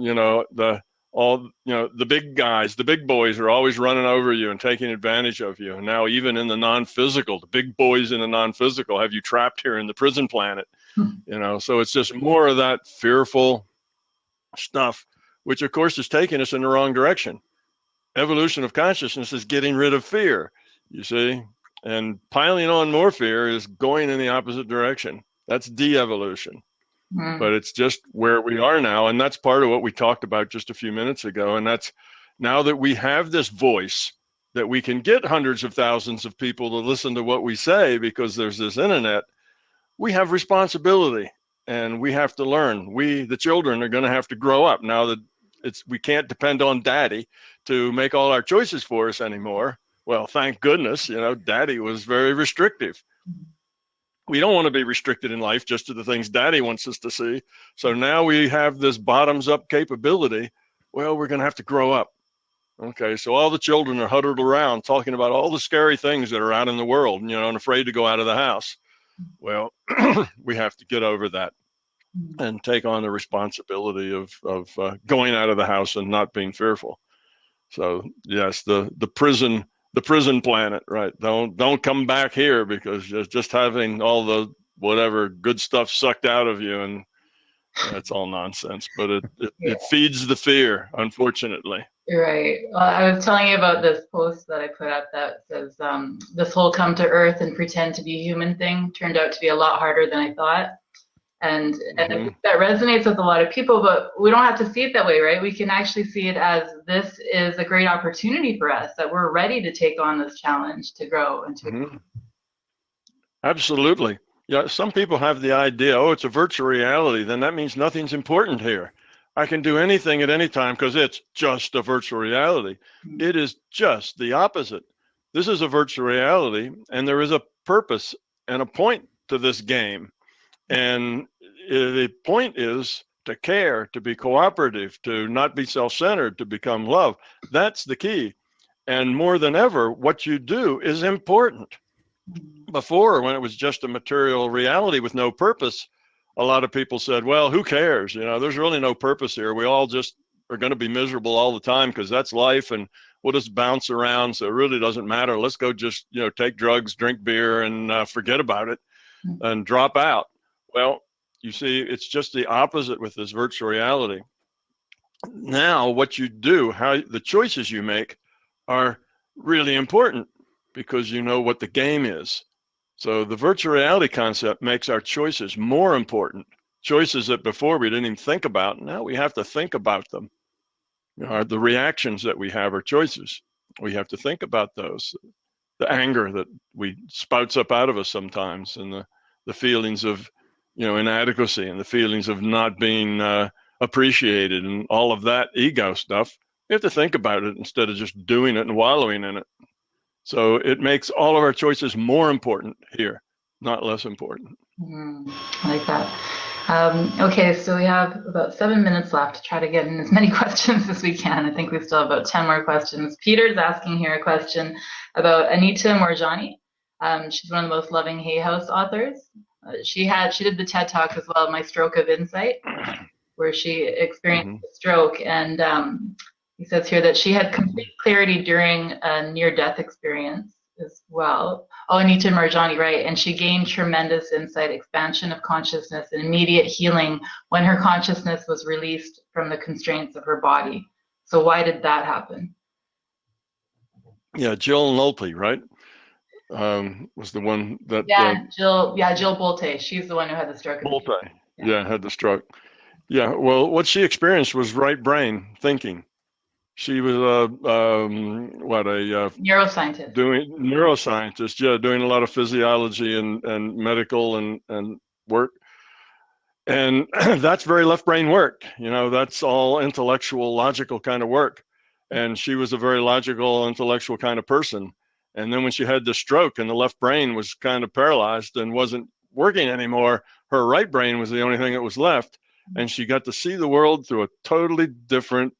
the big guys, the big boys are always running over you and taking advantage of you. And now even in the non-physical, the big boys in the non-physical have you trapped here in the prison planet, so it's just more of that fearful stuff, which of course is taking us in the wrong direction. Evolution of consciousness is getting rid of fear, you see, and piling on more fear is going in the opposite direction. That's de-evolution. But it's just where we are now. And that's part of what we talked about just a few minutes ago. And that's now that we have this voice, that we can get hundreds of thousands of people to listen to what we say because there's this internet, we have responsibility. and we have to learn. We, the children, are going to have to grow up now that we can't depend on daddy to make all our choices for us anymore. Well, thank goodness, daddy was very restrictive. We don't want to be restricted in life just to the things daddy wants us to see. So now we have this bottoms up capability. Well, we're going to have to grow up. Okay, so all the children are huddled around talking about all the scary things that are out in the world, and afraid to go out of the house. Well, we have to get over that and take on the responsibility of going out of the house and not being fearful. So yes, the prison planet, right? Don't come back here, because just having all the whatever good stuff sucked out of you, and that's all nonsense. But it feeds the fear, unfortunately. You're right. Well, I was telling you about this post that I put up that says, this whole come to Earth and pretend to be human thing turned out to be a lot harder than I thought. And that resonates with a lot of people, but we don't have to see it that way, right? We can actually see it as this is a great opportunity for us, that we're ready to take on this challenge, to grow and to Absolutely. Yeah, some people have the idea, oh, it's a virtual reality, then that means nothing's important here. I can do anything at any time because it's just a virtual reality. It is just the opposite. This is a virtual reality, and there is a purpose and a point to this game. And the point is to care, to be cooperative, to not be self-centered, to become love. That's the key. And more than ever, what you do is important. Before, when it was just a material reality with no purpose, a lot of people said, well, who cares? There's really no purpose here. We all just are going to be miserable all the time because that's life, and we'll just bounce around. So it really doesn't matter. Let's go just, take drugs, drink beer, and forget about it and drop out. Well, you see, it's just the opposite with this virtual reality. Now, what you do, the choices you make are really important, because you know what the game is. So the virtual reality concept makes our choices more important. Choices that before we didn't even think about, now we have to think about them. The reactions that we have are choices. We have to think about those. The anger that spouts up out of us sometimes, and the feelings of inadequacy, and the feelings of not being appreciated, and all of that ego stuff. We have to think about it instead of just doing it and wallowing in it. So it makes all of our choices more important here, not less important. I like that. Okay, so we have about 7 minutes left to try to get in as many questions as we can. I think we still have about 10 more questions. Peter's asking here a question about Anita Morjani. She's one of the most loving Hay House authors. She did the TED Talk as well, My Stroke of Insight, where she experienced a stroke. And he says here that she had complete clarity during a near-death experience as well. Oh, Anita Marjani, right. And she gained tremendous insight, expansion of consciousness, and immediate healing when her consciousness was released from the constraints of her body. So why did that happen? Yeah, Jill Nolte, right? Was the one that... Jill Bolte. She's the one who had the stroke. Bolte, had the stroke. Yeah, well, what she experienced was right brain thinking. She was a neuroscientist. Doing a lot of physiology and medical and work. And that's very left brain work. That's all intellectual, logical kind of work. And she was a very logical, intellectual kind of person. And then when she had the stroke and the left brain was kind of paralyzed and wasn't working anymore, her right brain was the only thing that was left. And she got to see the world through a totally different,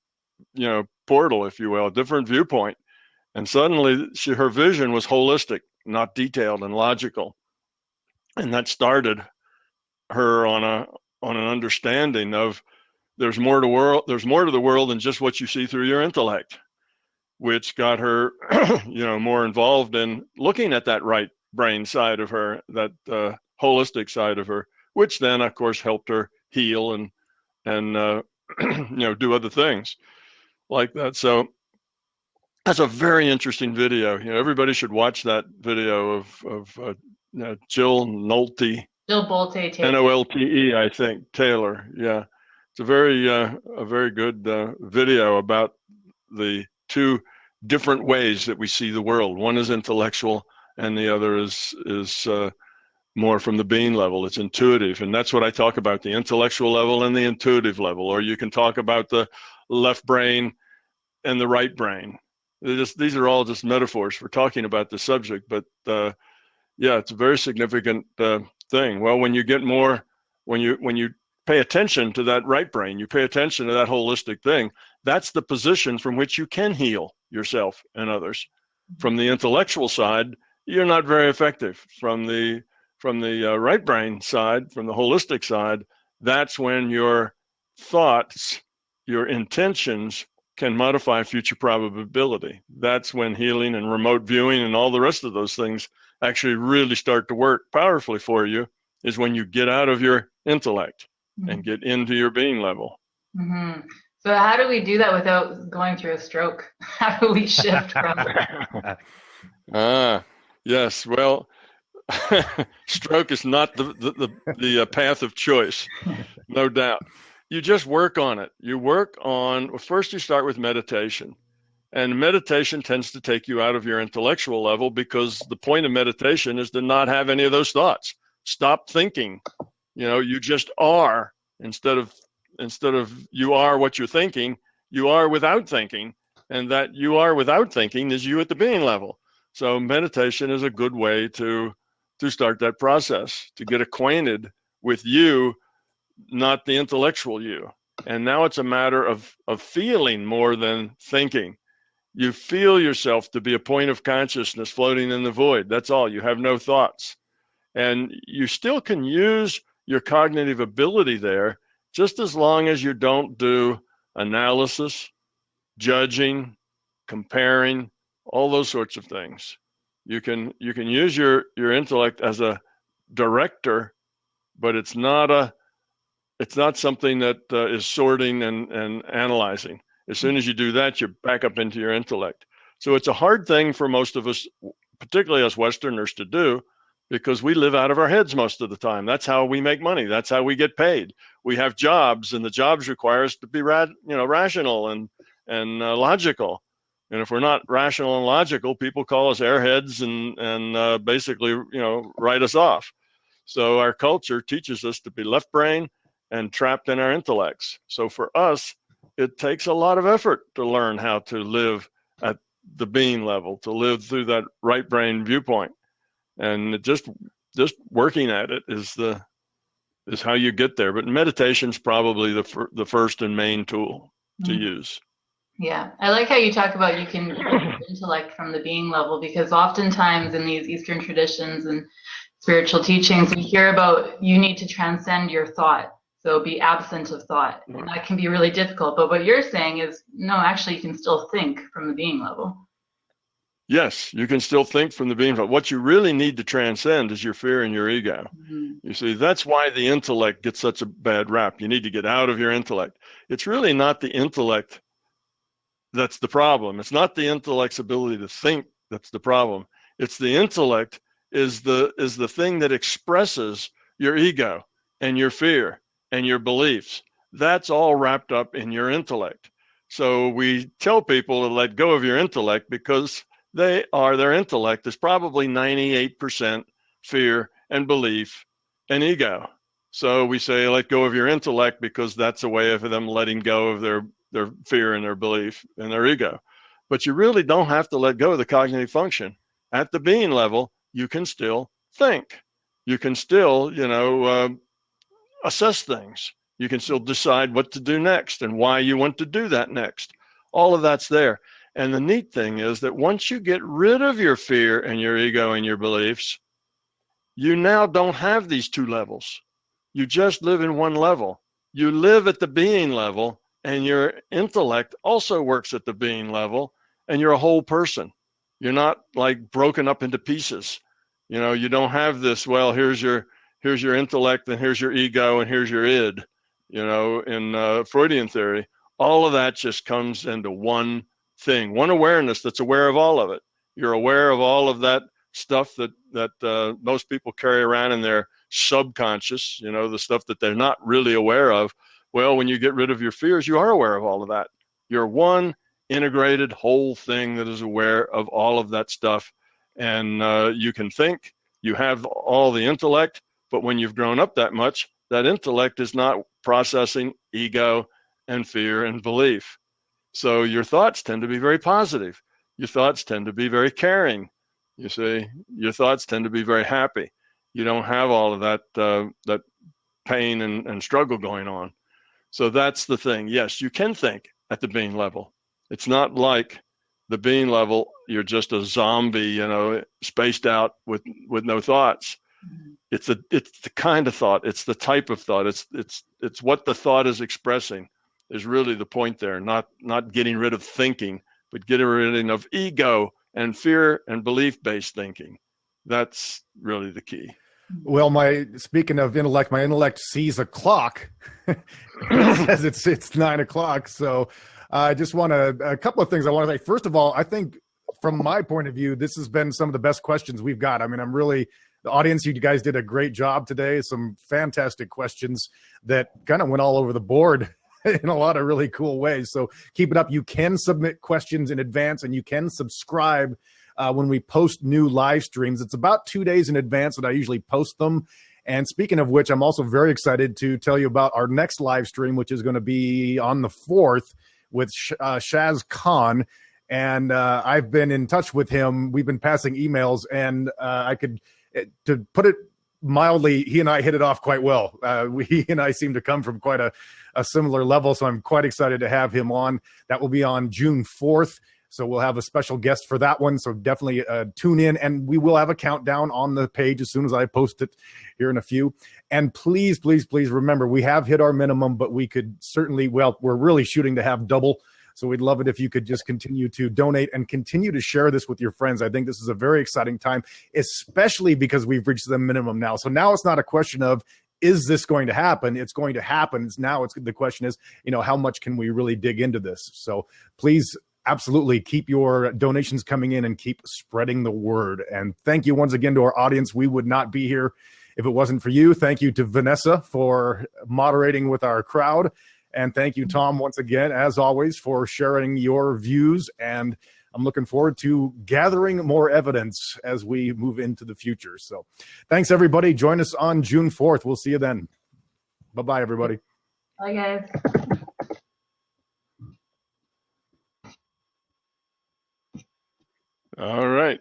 portal, if you will, a different viewpoint. And suddenly her vision was holistic, not detailed and logical. And that started her on an understanding of there's more to the world than just what you see through your intellect, which got her, more involved in looking at that right brain side of her, that holistic side of her, which then, of course, helped her heal and do other things like that. So that's a very interesting video. Everybody should watch that video of Jill Nolte. Jill Bolte. Nolte, I think, Taylor. Yeah, it's a very good video about the two different ways that we see the world. One is intellectual, and the other is more from the being level. It's intuitive. And that's what I talk about, the intellectual level and the intuitive level. Or you can talk about the left brain and the right brain. These are all just metaphors for talking about the subject. But yeah, it's a very significant thing. Well, when you get more, when you pay attention to that right brain, you pay attention to that holistic thing, that's the position from which you can heal yourself and others. From the intellectual side, you're not very effective. From the right brain side, from the holistic side, that's when your thoughts, your intentions can modify future probability. That's when healing and remote viewing and all the rest of those things actually really start to work powerfully for you, is when you get out of your intellect and get into your being level. Mm-hmm. So how do we do that without going through a stroke? How do we shift from yes, well, stroke is not the path of choice, no doubt. You just work on it. You work on, well, first you start with meditation. And meditation tends to take you out of your intellectual level, because the point of meditation is to not have any of those thoughts. Stop thinking. You just are, instead of you are what you're thinking, you are without thinking. And that you are without thinking is you at the being level. So meditation is a good way to start that process, to get acquainted with you, not the intellectual you. And now it's a matter of feeling more than thinking. You feel yourself to be a point of consciousness floating in the void. That's all. You have no thoughts. And you still can use your cognitive ability there, just as long as you don't do analysis, judging, comparing, all those sorts of things. You can use your intellect as a director, but it's not something that is sorting and analyzing. As soon as you do that, you're back up into your intellect. So it's a hard thing for most of us, particularly as Westerners, to do, because we live out of our heads most of the time. That's how we make money. That's how we get paid. We have jobs, and the jobs require us to be rational and logical. And if we're not rational and logical, people call us airheads and basically write us off. So our culture teaches us to be left brain and trapped in our intellects. So for us, it takes a lot of effort to learn how to live at the being level, to live through that right brain viewpoint. And just working at it is how you get there. But meditation's probably the first and main tool to use. Yeah, I like how you talk about you can intellect from the being level, because oftentimes in these Eastern traditions and spiritual teachings, we hear about you need to transcend your thought. So be absent of thought. And that can be really difficult. But what you're saying is, no, actually, you can still think from the being level. Yes, you can still think from the being level. What you really need to transcend is your fear and your ego. You see, that's why the intellect gets such a bad rap. You need to get out of your intellect. It's really not the intellect that's the problem. It's not the intellect's ability to think that's the problem. It's the intellect is the thing that expresses your ego and your fear and your beliefs. That's all wrapped up in your intellect. So we tell people to let go of your intellect, because their intellect is probably 98% fear and belief and ego. So we say let go of your intellect, because that's a way of them letting go of their fear and their belief and their ego. But you really don't have to let go of the cognitive function. At the being level, you can still think. You can still, assess things. You can still decide what to do next and why you want to do that next. All of that's there. And the neat thing is that once you get rid of your fear and your ego and your beliefs, you now don't have these two levels. You just live in one level. You live at the being level, and your intellect also works at the being level, and you're a whole person. You're not like broken up into pieces. You don't have this, well, here's your intellect, and here's your ego, and here's your id. In Freudian theory, all of that just comes into one thing, one awareness that's aware of all of it. You're aware of all of that stuff that most people carry around in their subconscious, the stuff that they're not really aware of. Well, when you get rid of your fears, you are aware of all of that. You're one integrated whole thing that is aware of all of that stuff. And you can think, You have all the intellect, but when you've grown up that much, that intellect is not processing ego and fear and belief. So your thoughts tend to be very positive. Your thoughts tend to be very caring. You see, your thoughts tend to be very happy. You don't have all of that pain and struggle going on. So that's the thing. Yes, you can think at the being level. It's not like the being level, you're just a zombie, spaced out with no thoughts. It's the kind of thought, it's the type of thought, it's what the thought is expressing is really the point there. Not getting rid of thinking, but getting rid of ego and fear and belief-based thinking. That's really the key. Well, speaking of intellect, my intellect sees a clock. It says it's 9 o'clock. So I just want a couple of things I want to say. First of all, I think from my point of view, this has been some of the best questions we've got. I mean, the audience, you guys did a great job today. Some fantastic questions that kind of went all over the board in a lot of really cool ways. So keep it up. You can submit questions in advance, and you can subscribe when we post new live streams. It's about 2 days in advance that I usually post them. And speaking of which, I'm also very excited to tell you about our next live stream, which is going to be on the 4th with Shaz Khan. And I've been in touch with him. We've been passing emails, and to put it mildly, he and I hit it off quite well. He and I seem to come from quite a similar level, so I'm quite excited to have him on. That will be on June 4th. So we'll have a special guest for that one. So definitely tune in, and we will have a countdown on the page as soon as I post it here in a few. And please, please, please remember, we have hit our minimum, but we could certainly, we're really shooting to have double. So we'd love it if you could just continue to donate and continue to share this with your friends. I think this is a very exciting time, especially because we've reached the minimum now. So now it's not a question of, is this going to happen? It's going to happen. The question is, how much can we really dig into this? So please, absolutely keep your donations coming in and keep spreading the word. And thank you once again to our audience. We would not be here if it wasn't for you. Thank you to Vanessa for moderating with our crowd. And thank you, Tom, once again, as always, for sharing your views. And I'm looking forward to gathering more evidence as we move into the future. So thanks, everybody. Join us on June 4th. We'll see you then. Bye-bye, everybody. Bye, guys. All right.